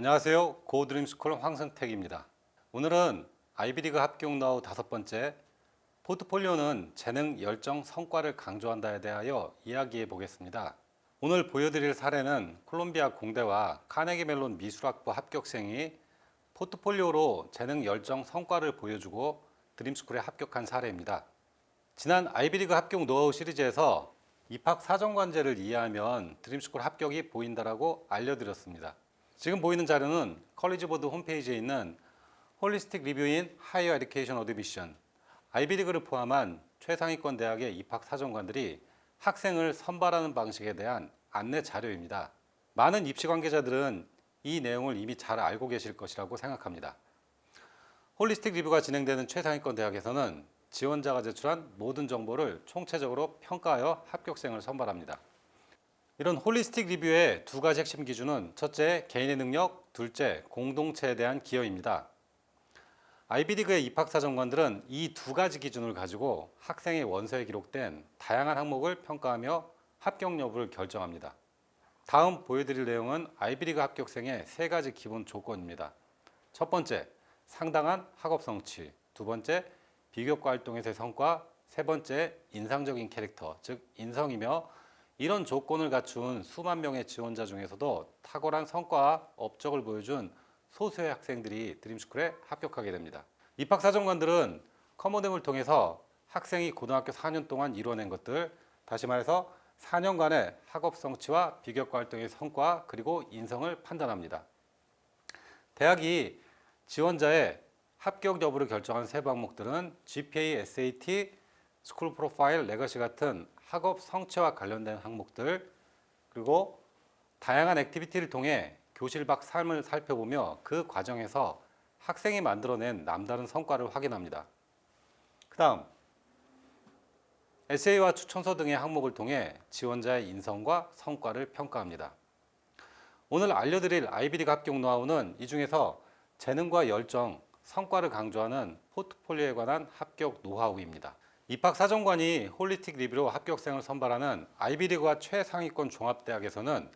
안녕하세요. 고드림스쿨 황승택입니다. 오늘은 아이비리그 합격 노하우 5번째, 포트폴리오는 재능, 열정, 성과를 강조한다에 대하여 이야기해 보겠습니다. 오늘 보여드릴 사례는 콜롬비아 공대와 카네기 멜론 미술학부 합격생이 포트폴리오로 재능, 열정, 성과를 보여주고 드림스쿨에 합격한 사례입니다. 지난 아이비리그 합격 노하우 시리즈에서 입학 사정관제를 이해하면 드림스쿨 합격이 보인다라고 알려드렸습니다. 지금 보이는 자료는 컬리지보드 홈페이지에 있는 홀리스틱 리뷰인 하이어 에듀케이션 어드미션, 아이비리그를 포함한 최상위권 대학의 입학 사정관들이 학생을 선발하는 방식에 대한 안내 자료입니다. 많은 입시 관계자들은 이 내용을 이미 잘 알고 계실 것이라고 생각합니다. 홀리스틱 리뷰가 진행되는 최상위권 대학에서는 지원자가 제출한 모든 정보를 총체적으로 평가하여 합격생을 선발합니다. 이런 홀리스틱 리뷰의 두 가지 핵심 기준은 첫째, 개인의 능력, 둘째, 공동체에 대한 기여입니다. 아이비리그의 입학사정관들은 이 두 가지 기준을 가지고 학생의 원서에 기록된 다양한 항목을 평가하며 합격 여부를 결정합니다. 다음 보여드릴 내용은 아이비리그 합격생의 세 가지 기본 조건입니다. 첫 번째, 상당한 학업 성취. 두 번째, 비교과 활동에서의 성과. 세 번째, 인상적인 캐릭터, 즉 인성이며 이런 조건을 갖춘 수만 명의 지원자 중에서도 탁월한 성과와 업적을 보여준 소수의 학생들이 드림스쿨에 합격하게 됩니다. 입학사정관들은 커머뎀을 통해서 학생이 고등학교 4년 동안 이뤄낸 것들, 다시 말해서 4년간의 학업 성취와 비교과 활동의 성과 그리고 인성을 판단합니다. 대학이 지원자의 합격 여부를 결정한 세부 항목들은 GPA, SAT, 스쿨 프로파일, 레거시 같은 학업 성취와 관련된 항목들, 그리고 다양한 액티비티를 통해 교실 밖 삶을 살펴보며 그 과정에서 학생이 만들어낸 남다른 성과를 확인합니다. 그 다음 에세이와 추천서 등의 항목을 통해 지원자의 인성과 성과를 평가합니다. 오늘 알려드릴 아이비리그 합격 노하우는 이 중에서 재능과 열정, 성과를 강조하는 포트폴리오에 관한 합격 노하우입니다. 입학사정관이 홀리스틱 리뷰로 합격생을 선발하는 아이비리그와 최상위권 종합대학에서는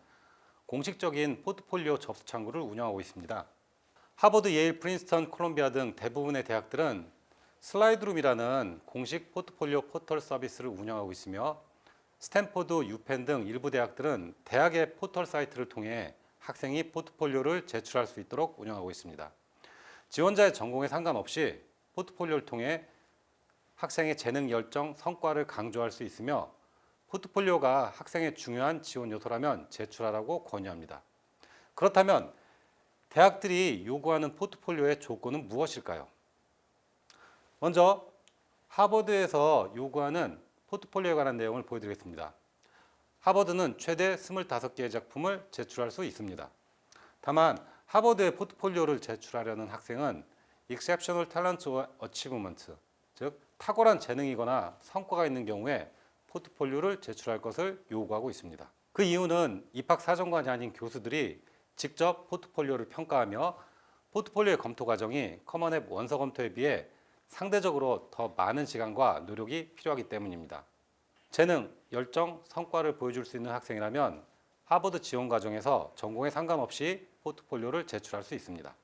공식적인 포트폴리오 접수 창구를 운영하고 있습니다. 하버드, 예일, 프린스턴, 콜롬비아 등 대부분의 대학들은 슬라이드룸이라는 공식 포트폴리오 포털 서비스를 운영하고 있으며 스탠포드, 유펜 등 일부 대학들은 대학의 포털 사이트를 통해 학생이 포트폴리오를 제출할 수 있도록 운영하고 있습니다. 지원자의 전공에 상관없이 포트폴리오를 통해 학생의 재능, 열정, 성과를 강조할 수 있으며 포트폴리오가 학생의 중요한 지원 요소라면 제출하라고 권유합니다. 그렇다면 대학들이 요구하는 포트폴리오의 조건은 무엇일까요? 먼저 하버드에서 요구하는 포트폴리오에 관한 내용을 보여드리겠습니다. 하버드는 최대 25개의 작품을 제출할 수 있습니다. 다만 하버드의 포트폴리오를 제출하려는 학생은 Exceptional Talent or Achievement, 즉 탁월한 재능이거나 성과가 있는 경우에 포트폴리오를 제출할 것을 요구하고 있습니다. 그 이유는 입학사정관이 아닌 교수들이 직접 포트폴리오를 평가하며 포트폴리오의 검토 과정이 커먼앱 원서 검토에 비해 상대적으로 더 많은 시간과 노력이 필요하기 때문입니다. 재능, 열정, 성과를 보여줄 수 있는 학생이라면 하버드 지원 과정에서 전공에 상관없이 포트폴리오를 제출할 수 있습니다.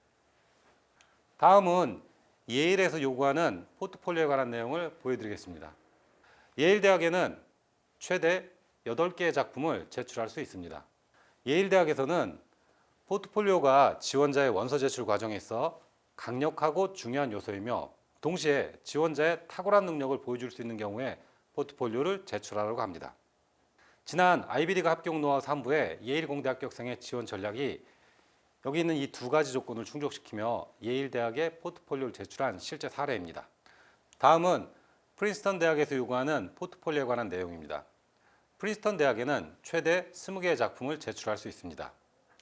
다음은 예일에서 요구하는 포트폴리오에 관한 내용을 보여드리겠습니다. 예일 대학에는 최대 8개의 작품을 제출할 수 있습니다. 예일 대학에서는 포트폴리오가 지원자의 원서 제출 과정에 있어 강력하고 중요한 요소이며 동시에 지원자의 탁월한 능력을 보여줄 수 있는 경우에 포트폴리오를 제출하라고 합니다. 지난 아이비리그 합격 노하우 3부의 예일 공대 합격생의 지원 전략이 여기 있는 이 두 가지 조건을 충족시키며 예일 대학의 포트폴리오를 제출한 실제 사례입니다. 다음은 프린스턴 대학에서 요구하는 포트폴리오에 관한 내용입니다. 프린스턴 대학에는 최대 20개의 작품을 제출할 수 있습니다.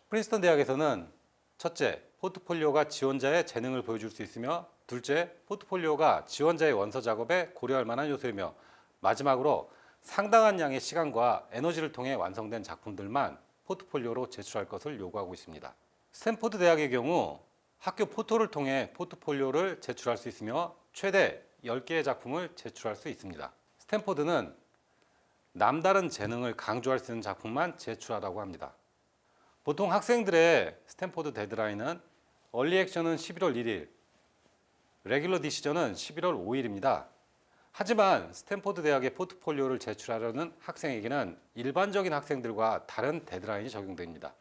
프린스턴 대학에서는 첫째, 포트폴리오가 지원자의 재능을 보여줄 수 있으며 둘째, 포트폴리오가 지원자의 원서 작업에 고려할 만한 요소이며 마지막으로 상당한 양의 시간과 에너지를 통해 완성된 작품들만 포트폴리오로 제출할 것을 요구하고 있습니다. 스탠포드 대학의 경우 학교 포털을 통해 포트폴리오를 제출할 수 있으며 최대 10개의 작품을 제출할 수 있습니다. 스탠포드는 남다른 재능을 강조할 수 있는 작품만 제출하라고 합니다. 보통 학생들의 스탠포드 데드라인은 얼리 액션은 11월 1일, 레귤러 디시전은 11월 5일입니다. 하지만 스탠포드 대학의 포트폴리오를 제출하려는 학생에게는 일반적인 학생들과 다른 데드라인이 적용됩니다.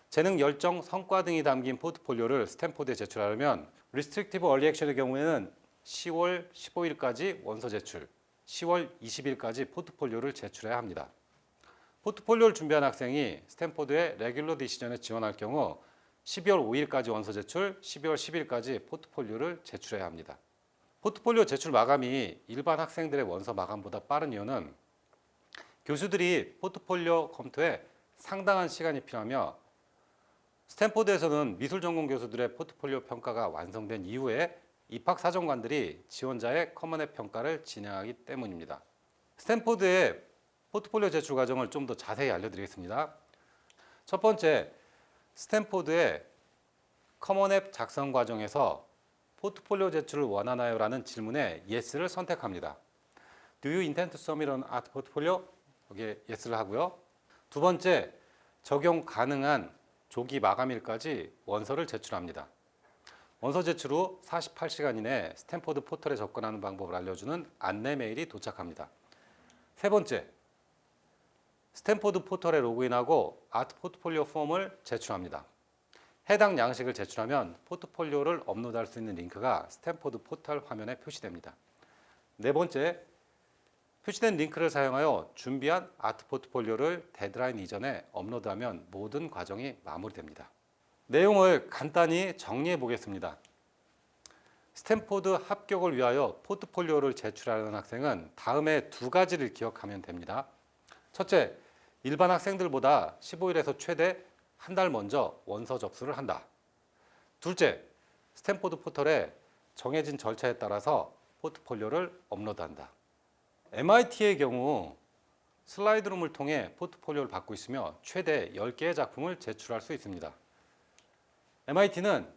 재능, 열정, 성과 등이 담긴 포트폴리오를 스탠포드에 제출하려면 리스트릭티브 얼리 액션의 경우에는 10월 15일까지 원서 제출, 10월 20일까지 포트폴리오를 제출해야 합니다. 포트폴리오를 준비한 학생이 스탠포드의 레귤러 디시전에 지원할 경우 12월 5일까지 원서 제출, 12월 10일까지 포트폴리오를 제출해야 합니다. 포트폴리오 제출 마감이 일반 학생들의 원서 마감보다 빠른 이유는 교수들이 포트폴리오 검토에 상당한 시간이 필요하며 스탠포드에서는 미술 전공 교수들의 포트폴리오 평가가 완성된 이후에 입학사정관들이 지원자의 커먼앱 평가를 진행하기 때문입니다. 스탠포드의 포트폴리오 제출 과정을 좀 더 자세히 알려드리겠습니다. 첫 번째, 스탠포드의 커먼앱 작성 과정에서 포트폴리오 제출을 원하나요? 라는 질문에 Yes를 선택합니다. Do you intend to submit an art portfolio? 여기에 Yes를 하고요. 두 번째, 적용 가능한 조기 마감일까지 원서를 제출합니다. 원서 제출 후 48시간 이내 스탠포드 포털에 접근하는 방법을 알려주는 안내 메일이 도착합니다. 세 번째, 스탠포드 포털에 로그인하고 아트 포트폴리오 폼을 제출합니다. 해당 양식을 제출하면 포트폴리오를 업로드할 수 있는 링크가 스탠포드 포털 화면에 표시됩니다. 네 번째, 표시된 링크를 사용하여 준비한 아트 포트폴리오를 데드라인 이전에 업로드하면 모든 과정이 마무리됩니다. 내용을 간단히 정리해 보겠습니다. 스탠포드 합격을 위하여 포트폴리오를 제출하는 학생은 다음의 두 가지를 기억하면 됩니다. 첫째, 일반 학생들보다 15일에서 최대 한 달 먼저 원서 접수를 한다. 둘째, 스탠포드 포털에 정해진 절차에 따라서 포트폴리오를 업로드한다. MIT의 경우 슬라이드룸을 통해 포트폴리오를 받고 있으며 최대 10개의 작품을 제출할 수 있습니다. MIT는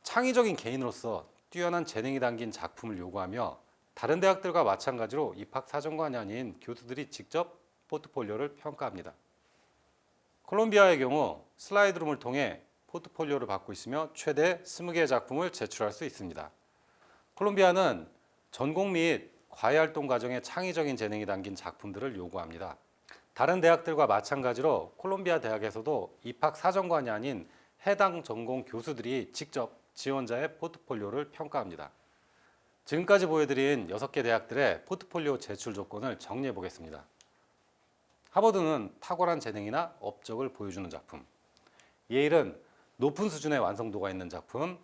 창의적인 개인으로서 뛰어난 재능이 담긴 작품을 요구하며 다른 대학들과 마찬가지로 입학사정관이 아닌 교수들이 직접 포트폴리오를 평가합니다. 콜롬비아의 경우 슬라이드룸을 통해 포트폴리오를 받고 있으며 최대 20개의 작품을 제출할 수 있습니다. 콜롬비아는 전공 및 과외활동 과정에 창의적인 재능이 담긴 작품들을 요구합니다. 다른 대학들과 마찬가지로 콜롬비아 대학에서도 입학사정관이 아닌 해당 전공 교수들이 직접 지원자의 포트폴리오를 평가합니다. 지금까지 보여드린 6개 대학들의 포트폴리오 제출 조건을 정리해 보겠습니다. 하버드는 탁월한 재능이나 업적을 보여주는 작품, 예일은 높은 수준의 완성도가 있는 작품,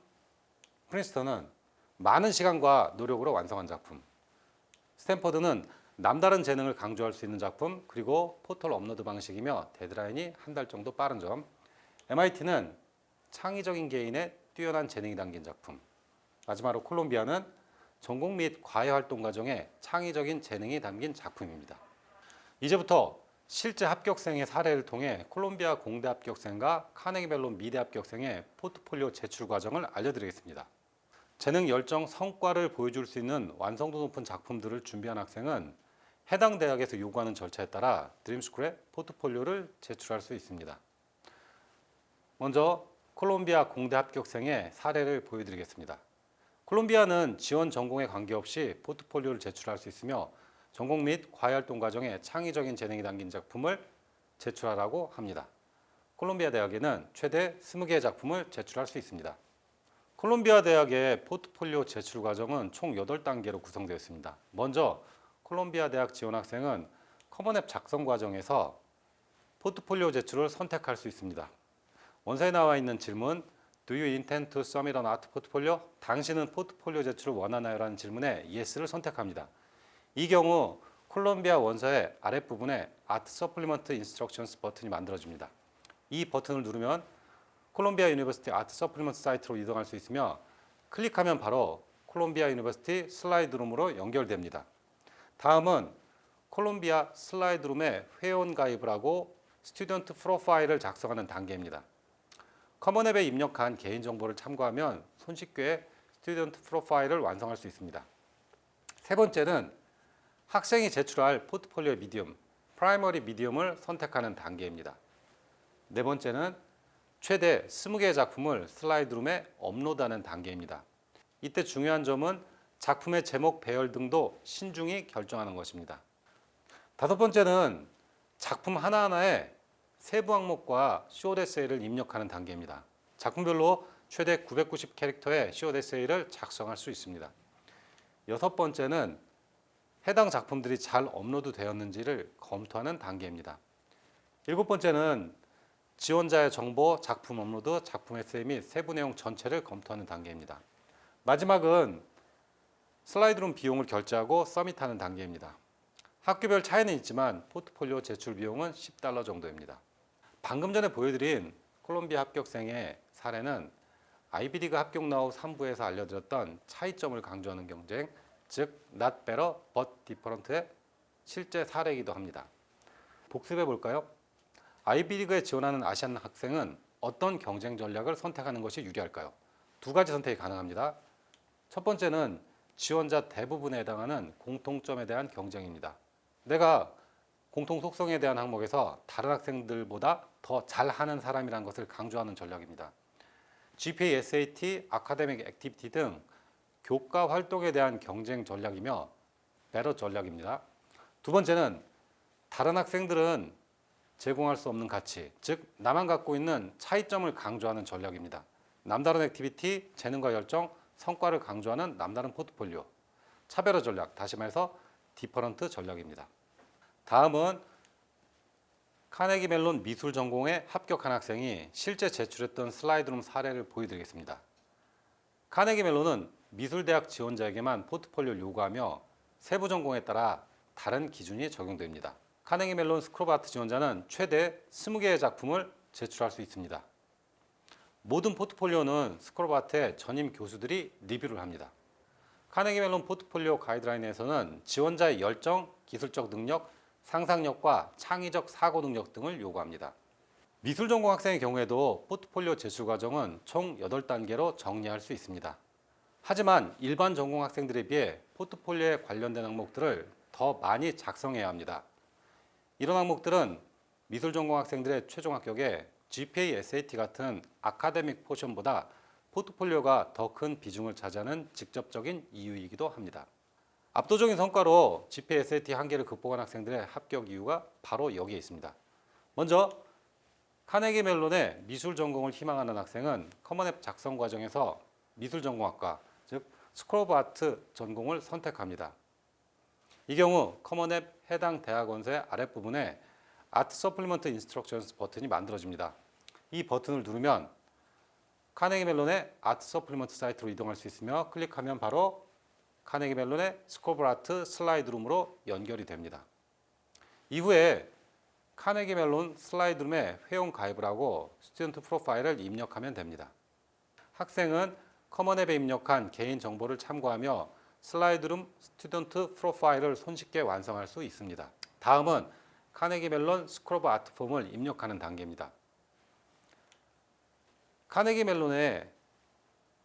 프린스턴은 많은 시간과 노력으로 완성한 작품, 스탠퍼드는 남다른 재능을 강조할 수 있는 작품, 그리고 포털 업로드 방식이며 데드라인이 한 달 정도 빠른 점, MIT는 창의적인 개인의 뛰어난 재능이 담긴 작품, 마지막으로 콜롬비아는 전공 및 과외 활동 과정에 창의적인 재능이 담긴 작품입니다. 이제부터 실제 합격생의 사례를 통해 콜롬비아 공대 합격생과 카네기 멜론 미대 합격생의 포트폴리오 제출 과정을 알려드리겠습니다. 재능, 열정, 성과를 보여줄 수 있는 완성도 높은 작품들을 준비한 학생은 해당 대학에서 요구하는 절차에 따라 드림스쿨에 포트폴리오를 제출할 수 있습니다. 먼저 콜롬비아 공대 합격생의 사례를 보여드리겠습니다. 콜롬비아는 지원 전공에 관계없이 포트폴리오를 제출할 수 있으며 전공 및 과외활동 과정에 창의적인 재능이 담긴 작품을 제출하라고 합니다. 콜롬비아 대학에는 최대 20개의 작품을 제출할 수 있습니다. 콜롬비아 대학의 포트폴리오 제출 과정은 총 8단계로 구성되어 있습니다. 먼저 콜롬비아 대학 지원 학생은 커먼앱 작성 과정에서 포트폴리오 제출을 선택할 수 있습니다. 원서에 나와 있는 질문 Do you intend to submit an art portfolio? 당신은 포트폴리오 제출을 원하나요? 라는 질문에 Yes를 선택합니다. 이 경우 콜롬비아 원서의 아랫부분에 Art Supplement Instructions 버튼이 만들어집니다. 이 버튼을 누르면 콜롬비아 유니버시티 아트 서플리먼트 사이트로 이동할 수 있으며 클릭하면 바로 콜롬비아 유니버시티 슬라이드룸으로 연결됩니다. 다음은 콜롬비아 슬라이드룸에 회원 가입을 하고 스튜던트 프로파일을 작성하는 단계입니다. 커먼앱에 입력한 개인정보를 참고하면 손쉽게 스튜던트 프로파일을 완성할 수 있습니다. 세 번째는 학생이 제출할 포트폴리오 미디엄, 프라이머리 미디엄을 선택하는 단계입니다. 네 번째는 최대 20개의 작품을 슬라이드룸에 업로드하는 단계입니다. 이때 중요한 점은 작품의 제목 배열 등도 신중히 결정하는 것입니다. 다섯 번째는 작품 하나하나에 세부 항목과 시옷 에세이를 입력하는 단계입니다. 작품별로 최대 990 캐릭터의 시옷 에세이를 작성할 수 있습니다. 여섯 번째는 해당 작품들이 잘 업로드 되었는지를 검토하는 단계입니다. 일곱 번째는 지원자의 정보, 작품 업로드, 작품 에세이 및 세부 내용 전체를 검토하는 단계입니다. 마지막은 슬라이드룸 비용을 결제하고 서밋하는 단계입니다. 학교별 차이는 있지만 포트폴리오 제출 비용은 $10 정도입니다. 방금 전에 보여드린 콜롬비아 합격생의 사례는 아이비리그 합격 나후 3부에서 알려드렸던 차이점을 강조하는 경쟁, 즉 not better but different의 실제 사례이기도 합니다. 복습해 볼까요? 아이비리그에 지원하는 아시안 학생은 어떤 경쟁 전략을 선택하는 것이 유리할까요? 두 가지 선택이 가능합니다. 첫 번째는 지원자 대부분에 해당하는 공통점에 대한 경쟁입니다. 내가 공통 속성에 대한 항목에서 다른 학생들보다 더 잘하는 사람이라는 것을 강조하는 전략입니다. GPA, SAT, 아카데믹 액티비티 등 교과 활동에 대한 경쟁 전략이며 배러 전략입니다. 두 번째는 다른 학생들은 제공할 수 없는 가치, 즉 나만 갖고 있는 차이점을 강조하는 전략입니다. 남다른 액티비티, 재능과 열정, 성과를 강조하는 남다른 포트폴리오, 차별화 전략, 다시 말해서 디퍼런트 전략입니다. 다음은 카네기 멜론 미술 전공에 합격한 학생이 실제 제출했던 슬라이드룸 사례를 보여드리겠습니다. 카네기 멜론은 미술대학 지원자에게만 포트폴리오를 요구하며 세부 전공에 따라 다른 기준이 적용됩니다. 카네기 멜론 스쿨 오브 아트 지원자는 최대 20개의 작품을 제출할 수 있습니다. 모든 포트폴리오는 스쿨 오브 아트의 전임 교수들이 리뷰를 합니다. 카네기 멜론 포트폴리오 가이드라인에서는 지원자의 열정, 기술적 능력, 상상력과 창의적 사고 능력 등을 요구합니다. 미술 전공 학생의 경우에도 포트폴리오 제출 과정은 총 8단계로 정리할 수 있습니다. 하지만 일반 전공 학생들에 비해 포트폴리오에 관련된 항목들을 더 많이 작성해야 합니다. 이런 항목들은 미술 전공 학생들의 최종 합격에 GPA, SAT 같은 아카데믹 포션보다 포트폴리오가 더 큰 비중을 차지하는 직접적인 이유이기도 합니다. 압도적인 성과로 GPA, SAT 한계를 극복한 학생들의 합격 이유가 바로 여기에 있습니다. 먼저 카네기 멜론의 미술 전공을 희망하는 학생은 커먼앱 작성 과정에서 미술 전공학과, 즉 스쿨 오브 아트 전공을 선택합니다. 이 경우 커먼앱 해당 대학원서의 아랫부분에 아트 서플리먼트 인스트럭션스 버튼이 만들어집니다. 이 버튼을 누르면 카네기 멜론의 아트 서플리먼트 사이트로 이동할 수 있으며 클릭하면 바로 카네기 멜론의 스쿨 오브 아트 슬라이드룸으로 연결이 됩니다. 이후에 카네기 멜론 슬라이드룸에 회원 가입을 하고 스튜던트 프로파일을 입력하면 됩니다. 학생은 커먼앱에 입력한 개인 정보를 참고하며 슬라이드룸 스튜던트 프로파일을 손쉽게 완성할 수 있습니다. 다음은 카네기 멜론 스쿨 오브 아트 폼을 입력하는 단계입니다. 카네기 멜론의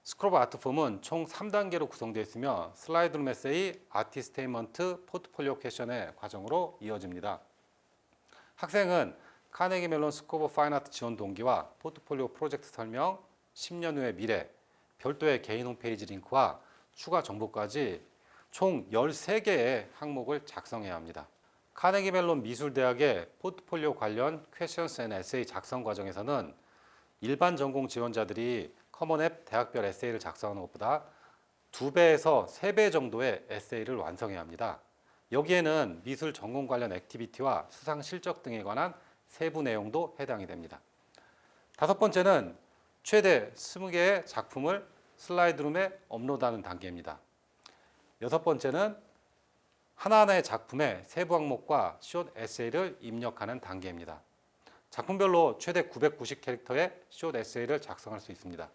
스쿨 오브 아트 폼은 총 3단계로 구성되어 있으며 슬라이드룸 에세이, 아티스테인먼트, 포트폴리오 퀘션의 과정으로 이어집니다. 학생은 카네기 멜론 스쿨 오브 파인 아트 지원 동기와 포트폴리오 프로젝트 설명, 10년 후의 미래, 별도의 개인 홈페이지 링크와 추가 정보까지 총 13개의 항목을 작성해야 합니다. 카네기 멜론 미술대학의 포트폴리오 관련 퀘션스 앤 에세이 작성 과정에서는 일반 전공 지원자들이 커먼앱 대학별 에세이를 작성하는 것보다 2배에서 3배 정도의 에세이를 완성해야 합니다. 여기에는 미술 전공 관련 액티비티와 수상 실적 등에 관한 세부 내용도 해당이 됩니다. 다섯 번째는 최대 20개의 작품을 슬라이드룸에 업로드하는 단계입니다. 여섯 번째는 하나하나의 작품의 세부 항목과 숏 에세이를 입력하는 단계입니다. 작품별로 최대 990 캐릭터의 숏 에세이를 작성할 수 있습니다.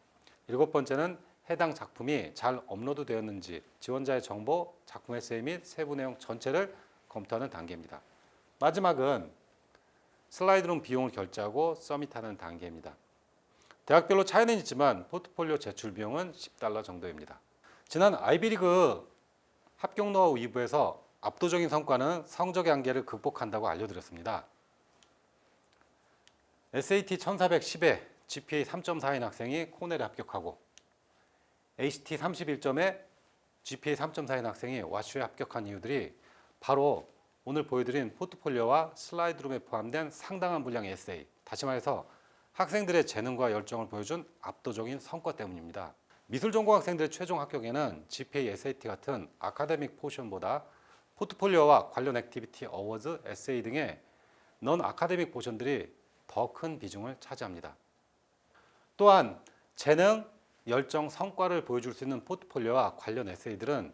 일곱 번째는 해당 작품이 잘 업로드 되었는지 지원자의 정보, 작품 에세이 및 세부 내용 전체를 검토하는 단계입니다. 마지막은 슬라이드룸 비용을 결제하고 서밋하는 단계입니다. 대학별로 차이는 있지만 포트폴리오 제출 비용은 $10 정도입니다. 지난 아이비리그 합격 노하우 2부에서 압도적인 성과는 성적의 한계를 극복한다고 알려드렸습니다. SAT 1410에 GPA 3.4인 학생이 코넬에 합격하고 ACT 31점에 GPA 3.4인 학생이 와슈에 합격한 이유들이 바로 오늘 보여드린 포트폴리오와 슬라이드룸에 포함된 상당한 분량의 에세이, 다시 말해서 학생들의 재능과 열정을 보여준 압도적인 성과 때문입니다. 미술 전공 학생들의 최종 합격에는 GPA, SAT 같은 아카데믹 포션보다 포트폴리오와 관련 액티비티, 어워즈, 에세이 등의 넌 아카데믹 포션들이 더 큰 비중을 차지합니다. 또한 재능, 열정, 성과를 보여줄 수 있는 포트폴리오와 관련 에세이들은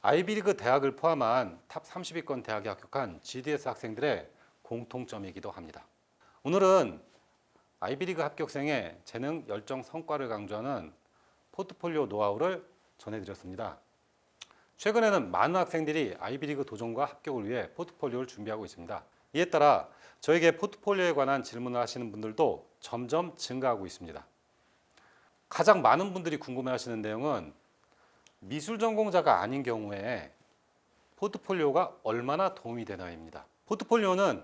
아이비리그 대학을 포함한 탑 30위권 대학에 합격한 GDS 학생들의 공통점이기도 합니다. 오늘은 아이비리그 합격생의 재능, 열정, 성과를 강조하는 포트폴리오 노하우를 전해드렸습니다. 최근에는 많은 학생들이 아이비리그 도전과 합격을 위해 포트폴리오를 준비하고 있습니다. 이에 따라 저에게 포트폴리오에 관한 질문을 하시는 분들도 점점 증가하고 있습니다. 가장 많은 분들이 궁금해하시는 내용은 미술 전공자가 아닌 경우에 포트폴리오가 얼마나 도움이 되나입니다. 포트폴리오는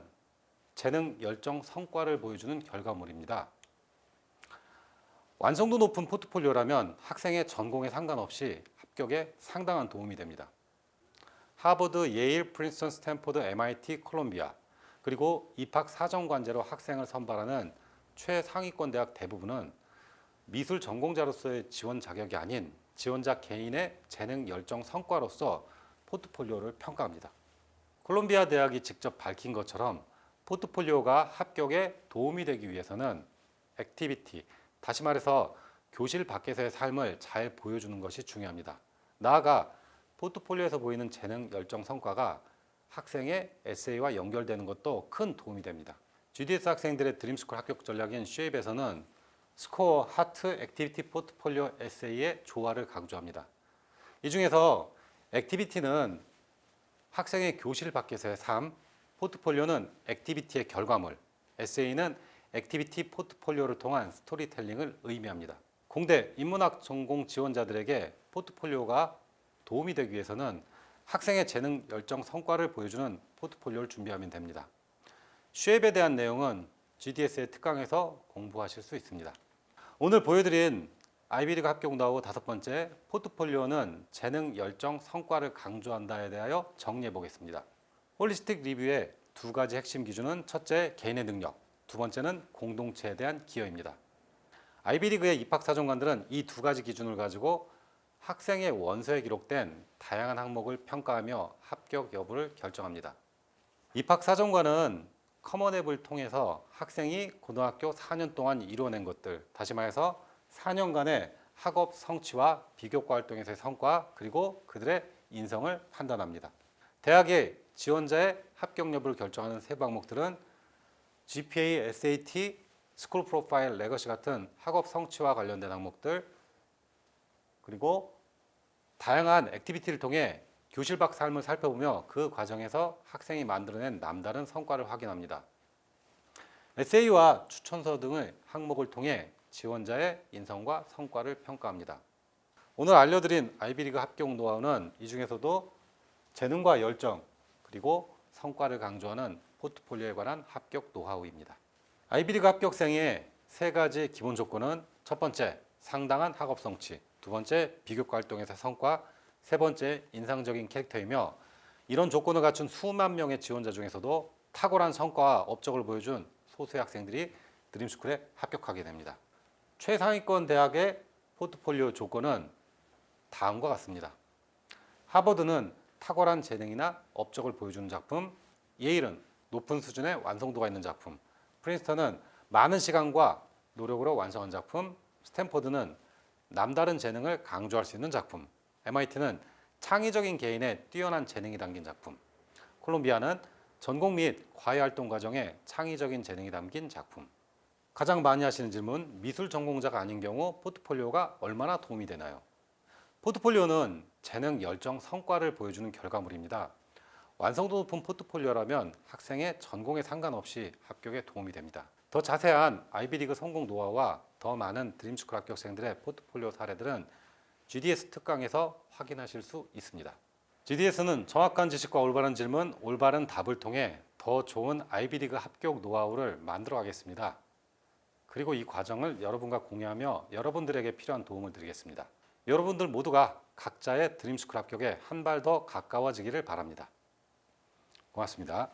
재능, 열정, 성과를 보여주는 결과물입니다. 완성도 높은 포트폴리오라면 학생의 전공에 상관없이 합격에 상당한 도움이 됩니다. 하버드, 예일, 프린스턴, 스탠포드, MIT, 콜롬비아 그리고 입학 사정관제로 학생을 선발하는 최상위권 대학 대부분은 미술 전공자로서의 지원 자격이 아닌 지원자 개인의 재능, 열정, 성과로서 포트폴리오를 평가합니다. 콜롬비아 대학이 직접 밝힌 것처럼 포트폴리오가 합격에 도움이 되기 위해서는 액티비티, 다시 말해서 교실 밖에서의 삶을 잘 보여주는 것이 중요합니다. 나아가 포트폴리오에서 보이는 재능, 열정, 성과가 학생의 에세이와 연결되는 것도 큰 도움이 됩니다. GDS 학생들의 드림스쿨 합격 전략인 쉐입에서는 스코어, 하트, 액티비티, 포트폴리오, 에세이의 조화를 강조합니다. 이 중에서 액티비티는 학생의 교실 밖에서의 삶, 포트폴리오는 액티비티의 결과물, 에세이는 액티비티 포트폴리오를 통한 스토리텔링을 의미합니다. 공대 인문학 전공 지원자들에게 포트폴리오가 도움이 되기 위해서는 학생의 재능, 열정, 성과를 보여주는 포트폴리오를 준비하면 됩니다. 쉐입에 대한 내용은 GDS의 특강에서 공부하실 수 있습니다. 오늘 보여드린 아이비리그 합격 노하우 5번째, 포트폴리오는 재능, 열정, 성과를 강조한다에 대하여 정리해 보겠습니다. 홀리스틱 리뷰의 2가지 핵심 기준은 첫째, 개인의 능력, 두 번째는 공동체에 대한 기여입니다. 아이비리그의 입학사정관들은 이 2가지 기준을 가지고 학생의 원서에 기록된 다양한 항목을 평가하며 합격 여부를 결정합니다. 입학사정관은 커먼앱을 통해서 학생이 고등학교 4년 동안 이루어낸 것들, 다시 말해서 4년간의 학업 성취와 비교과 활동에서의 성과, 그리고 그들의 인성을 판단합니다. 대학의 지원자의 합격 여부를 결정하는 세부 항목들은 GPA, SAT, 스쿨 프로파일, 레거시 같은 학업 성취와 관련된 항목들, 그리고 다양한 액티비티를 통해 교실 밖 삶을 살펴보며 그 과정에서 학생이 만들어낸 남다른 성과를 확인합니다. 에세이와 추천서 등의 항목을 통해 지원자의 인성과 성과를 평가합니다. 오늘 알려드린 아이비리그 합격 노하우는 이 중에서도 재능과 열정 그리고 성과를 강조하는 포트폴리오에 관한 합격 노하우입니다. 아이비리그 합격생의 3가지 기본 조건은 첫 번째, 상당한 학업 성취, 두 번째, 비교과 활동에서 성과, 세 번째, 인상적인 캐릭터이며 이런 조건을 갖춘 수만 명의 지원자 중에서도 탁월한 성과와 업적을 보여준 소수의 학생들이 드림스쿨에 합격하게 됩니다. 최상위권 대학의 포트폴리오 조건은 다음과 같습니다. 하버드는 탁월한 재능이나 업적을 보여주는 작품, 예일은 높은 수준의 완성도가 있는 작품, 프린스턴은 많은 시간과 노력으로 완성한 작품, 스탠포드는 남다른 재능을 강조할 수 있는 작품, MIT는 창의적인 개인의 뛰어난 재능이 담긴 작품, 콜롬비아는 전공 및 과외활동 과정에 창의적인 재능이 담긴 작품. 가장 많이 하시는 질문, 미술 전공자가 아닌 경우 포트폴리오가 얼마나 도움이 되나요? 포트폴리오는 재능, 열정, 성과를 보여주는 결과물입니다. 완성도 높은 포트폴리오라면 학생의 전공에 상관없이 합격에 도움이 됩니다. 더 자세한 아이비리그 성공 노하우와 더 많은 드림스쿨 합격생들의 포트폴리오 사례들은 GDS 특강에서 확인하실 수 있습니다. GDS는 정확한 지식과 올바른 질문, 올바른 답을 통해 더 좋은 아이비리그 합격 노하우를 만들어 가겠습니다. 그리고 이 과정을 여러분과 공유하며 여러분들에게 필요한 도움을 드리겠습니다. 여러분들 모두가 각자의 드림스쿨 합격에 한 발 더 가까워지기를 바랍니다. 고맙습니다.